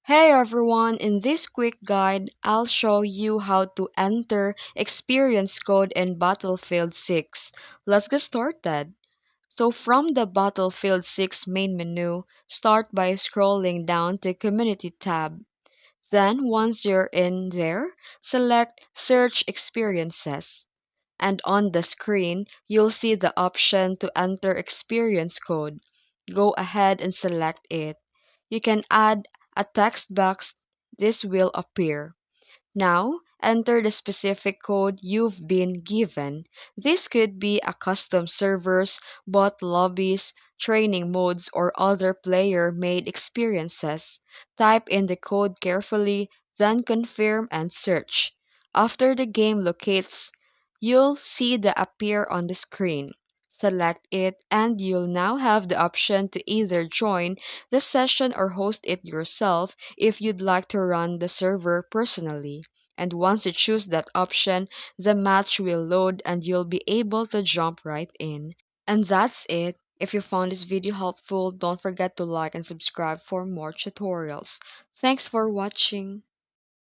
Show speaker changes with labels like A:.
A: Hey everyone, in this quick guide, I'll show you how to enter experience code in Battlefield 6. Let's get started. So from the Battlefield 6 main menu, start by scrolling down to Community tab. Then once you're in there, select Search Experiences. And on the screen, you'll see the option to enter experience code. Go ahead and select it. You can add a text box. This will appear. Now, enter the specific code you've been given. This could be a custom servers, bot lobbies, training modes, or other player-made experiences. Type in the code carefully, then confirm and search. After the game locates, you'll see the appear on the screen. Select it and you'll now have the option to either join the session or host it yourself if you'd like to run the server personally. And once you choose that option, the match will load and you'll be able to jump right in. And that's it. If you found this video helpful, don't forget to like and subscribe for more tutorials. Thanks for watching.